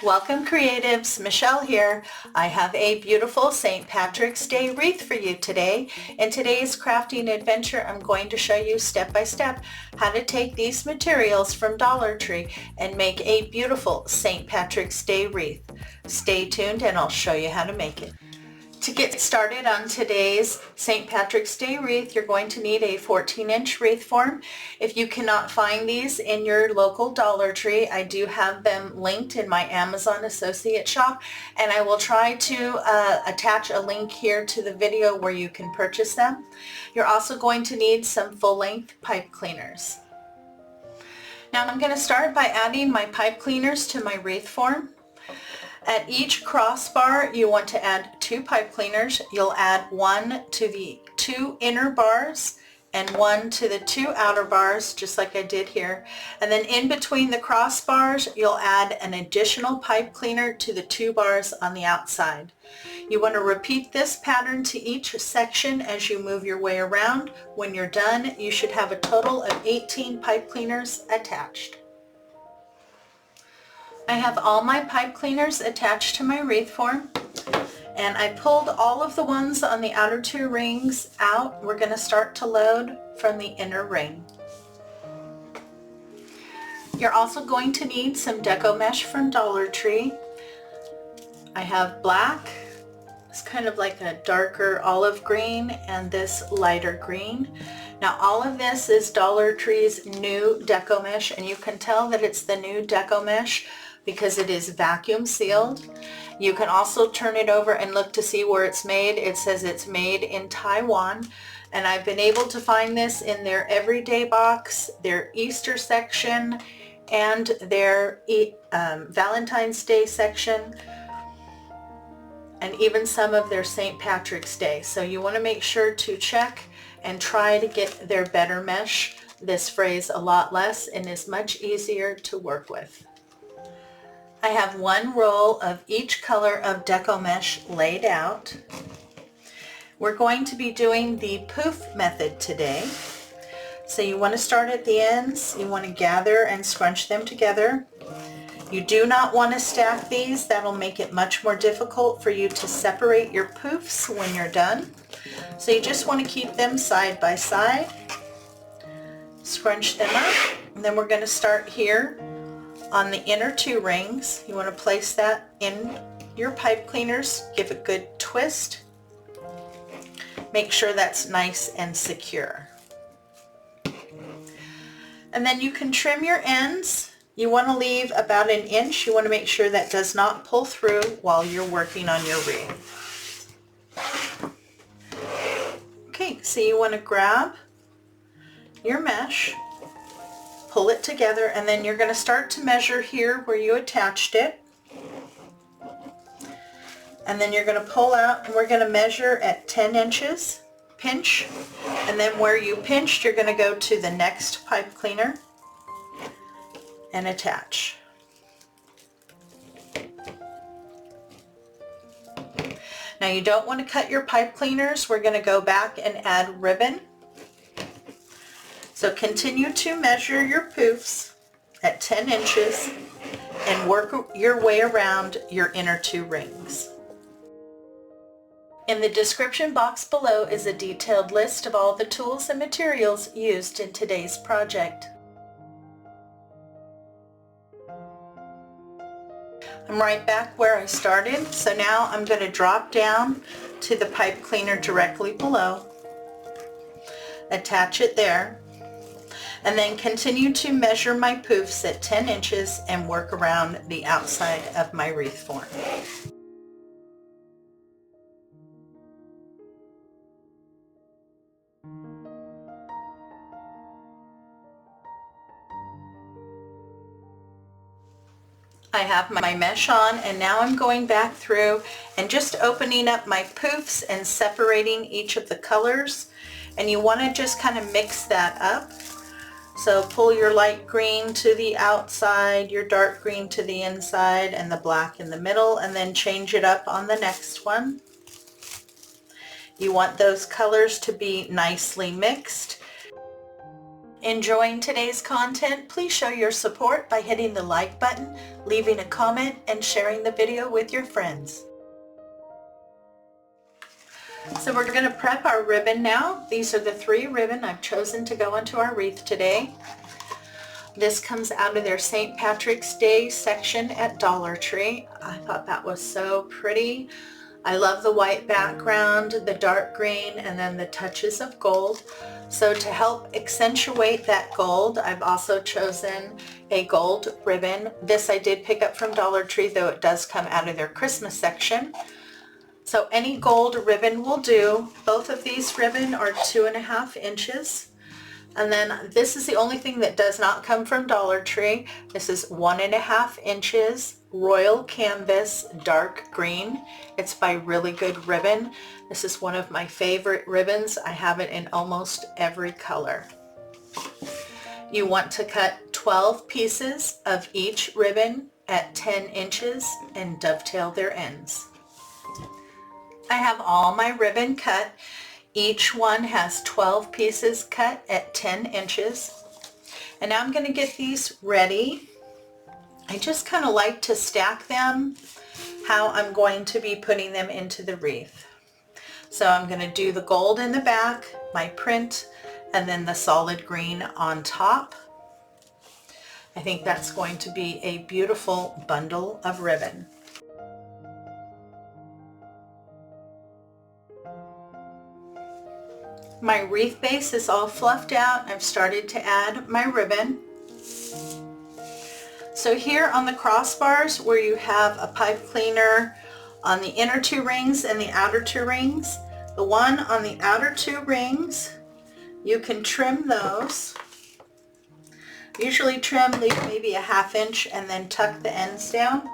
Welcome creatives, Michelle here. I have a beautiful St. Patrick's Day wreath for you today. In today's crafting adventure, I'm going to show you step by step how to take these materials from Dollar Tree and make a beautiful St. Patrick's Day wreath. Stay tuned and I'll show you how to make it. To get started on today's St. Patrick's Day wreath, you're going to need a 14-inch wreath form. If you cannot find these in your local Dollar Tree, I do have them linked in my Amazon associate shop, and I will try to attach a link here to the video where you can purchase them. You're also going to need some full-length pipe cleaners. Now I'm going to start by adding my pipe cleaners to my wreath form. At each crossbar, you want to add 2 pipe cleaners. You'll add one to the 2 inner bars and one to the 2 outer bars, just like I did here. And then in between the crossbars, you'll add an additional pipe cleaner to the 2 bars on the outside. You want to repeat this pattern to each section as you move your way around. When you're done, you should have a total of 18 pipe cleaners attached. I have all my pipe cleaners attached to my wreath form, and I pulled all of the ones on the outer 2 rings out. We're going to start to load from the inner ring. You're also going to need some Deco mesh from Dollar Tree. I have black, it's kind of like a darker olive green, and this lighter green. Now all of this is Dollar Tree's new Deco mesh, and you can tell that it's the new Deco mesh because it is vacuum sealed. You can also turn it over and look to see where it's made. It says it's made in Taiwan, and I've been able to find this in their everyday box, their Easter section, and their Valentine's Day section, and even some of their St. Patrick's Day. So you want to make sure to check and try to get their better mesh. This frays a lot less and is much easier to work with. I have 1 roll of each color of Deco mesh laid out. We're going to be doing the poof method today. So you want to start at the ends, you want to gather and scrunch them together. You do not want to stack these, that'll make it much more difficult for you to separate your poofs when you're done. So you just want to keep them side by side, scrunch them up, and then we're going to start here on the inner 2 rings. You want to place that in your pipe cleaners, give a good twist, make sure that's nice and secure. And then you can trim your ends. You want to leave about 1 inch. You want to make sure that does not pull through while you're working on your wreath. Okay, so you want to grab your mesh, pull it together, and then you're going to start to measure here where you attached it. And then you're going to pull out, and we're going to measure at 10 inches, pinch, and then where you pinched, you're going to go to the next pipe cleaner and attach. Now you don't want to cut your pipe cleaners. We're going to go back and add ribbon. So continue to measure your poofs at 10 inches and work your way around your inner 2 rings. In the description box below is a detailed list of all the tools and materials used in today's project. I'm right back where I started, so now I'm going to drop down to the pipe cleaner directly below, attach it there, and then continue to measure my poofs at 10 inches and work around the outside of my wreath form. I have my mesh on, and now I'm going back through and just opening up my poofs and separating each of the colors, and you want to just kind of mix that up. So pull your light green to the outside, your dark green to the inside, and the black in the middle, and then change it up on the next one. You want those colors to be nicely mixed. Enjoying today's content? Please show your support by hitting the like button, leaving a comment, and sharing the video with your friends. So we're going to prep our ribbon now. These are the 3 ribbon I've chosen to go into our wreath today. This comes out of their St. Patrick's Day section at Dollar Tree. I thought that was so pretty. I love the white background, the dark green, and then the touches of gold. So to help accentuate that gold, I've also chosen a gold ribbon. This I did pick up from Dollar Tree, though it does come out of their Christmas section. So any gold ribbon will do. Both of these ribbon are 2.5 inches. And then this is the only thing that does not come from Dollar Tree. This is 1.5 inches Royal Canvas dark green. It's by Really Good Ribbon. This is one of my favorite ribbons. I have it in almost every color. You want to cut 12 pieces of each ribbon at 10 inches and dovetail their ends. I have all my ribbon cut. Each one has 12 pieces cut at 10 inches. And now I'm going to get these ready. I just kind of like to stack them how I'm going to be putting them into the wreath. So I'm going to do the gold in the back, my print, and then the solid green on top. I think that's going to be a beautiful bundle of ribbon. My wreath base is all fluffed out. I've started to add my ribbon. So here on the crossbars where you have a pipe cleaner on the inner 2 rings and the outer 2 rings, the one on the outer 2 rings, you can trim those. Usually trim, leave maybe a 1/2 inch and then tuck the ends down.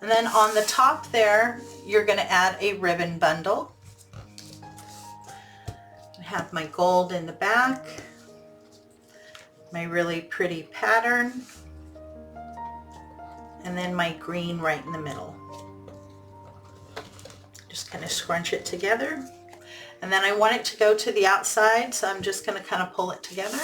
And then on the top there, you're going to add a ribbon bundle. Have my gold in the back, my really pretty pattern, and then my green right in the middle. Just kind of scrunch it together, and then I want it to go to the outside, so I'm just going to kind of pull it together.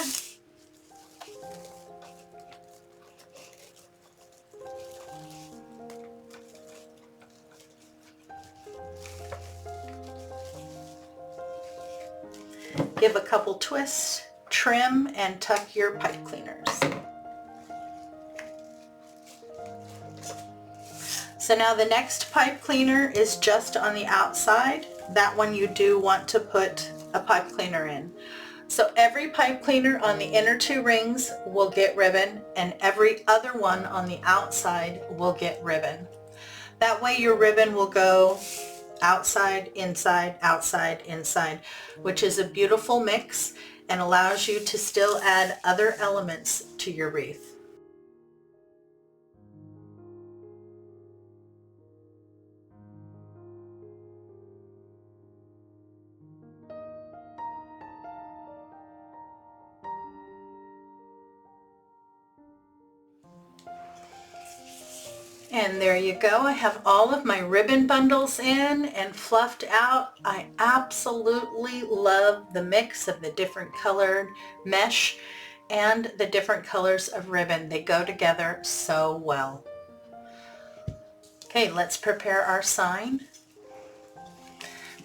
Give a couple twists, trim, and tuck your pipe cleaners. So now the next pipe cleaner is just on the outside. That one you do want to put a pipe cleaner in. So every pipe cleaner on the inner 2 rings will get ribbon, and every other one on the outside will get ribbon. That way your ribbon will go outside, inside, inside, which is a beautiful mix and allows you to still add other elements to your wreath. And there you go. I have all of my ribbon bundles in and fluffed out. I absolutely love the mix of the different colored mesh and the different colors of ribbon. They go together so well. Okay, let's prepare our sign.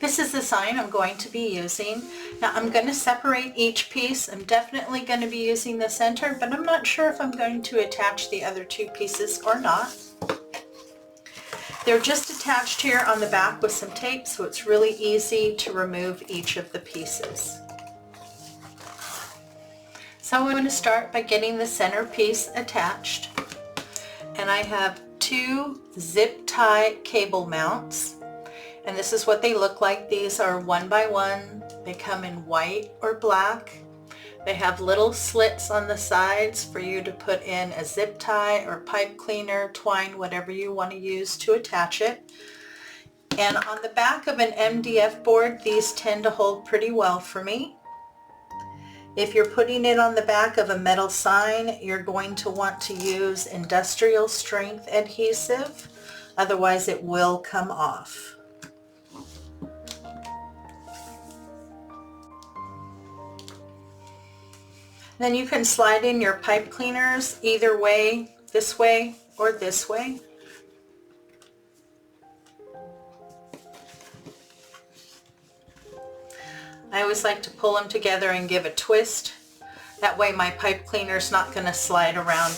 This is the sign I'm going to be using. Now I'm going to separate each piece. I'm definitely going to be using the center, but I'm not sure if I'm going to attach the other 2 pieces or not. They're just attached here on the back with some tape, so it's really easy to remove each of the pieces. So I'm going to start by getting the center piece attached. And I have 2 zip tie cable mounts. And this is what they look like. These are 1 by 1. They come in white or black. They have little slits on the sides for you to put in a zip tie or pipe cleaner, twine, whatever you want to use to attach it. And on the back of an MDF board, these tend to hold pretty well for me. If you're putting it on the back of a metal sign, you're going to want to use industrial strength adhesive, otherwise it will come off. Then you can slide in your pipe cleaners either way or this way. I always like to pull them together and give a twist. That way my pipe cleaner's not going to slide around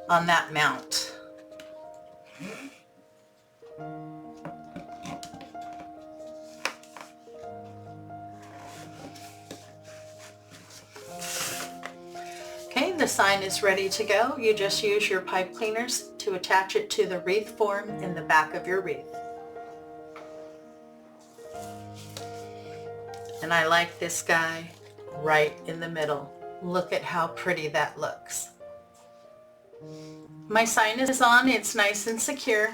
on that mount. Okay, the sign is ready to go. You just use your pipe cleaners to attach it to the wreath form in the back of your wreath. And I like this guy right in the middle. Look at how pretty that looks. My sign is on, it's nice and secure.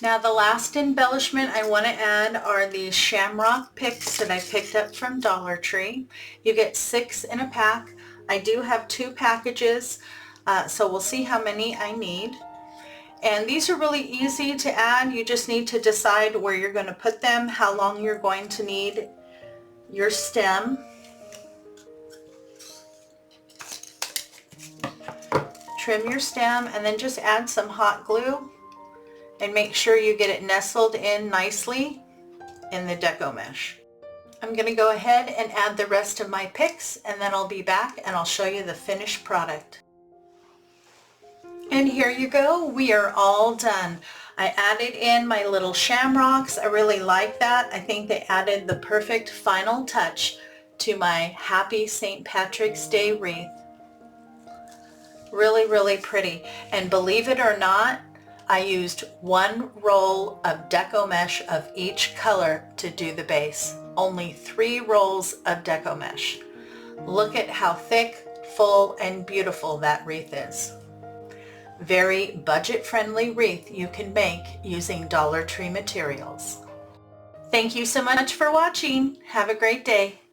Now the last embellishment I want to add are these shamrock picks that I picked up from Dollar Tree. You get 6 in a pack. I do have 2 packages, so we'll see how many I need. And these are really easy to add. You just need to decide where you're going to put them, how long you're going to need your stem. Trim your stem and then just add some hot glue and make sure you get it nestled in nicely in the Deco mesh. I'm going to go ahead and add the rest of my picks, and then I'll be back and I'll show you the finished product. And here you go, we are all done. I added in my little shamrocks. I really like that. I think they added the perfect final touch to my happy St. Patrick's Day wreath. Really, really pretty. And believe it or not, I used 1 roll of Deco mesh of each color to do the base. Only 3 rolls of Deco mesh. Look at how thick, full, and beautiful that wreath is. Very budget-friendly wreath you can make using Dollar Tree materials. Thank you so much for watching. Have a great day.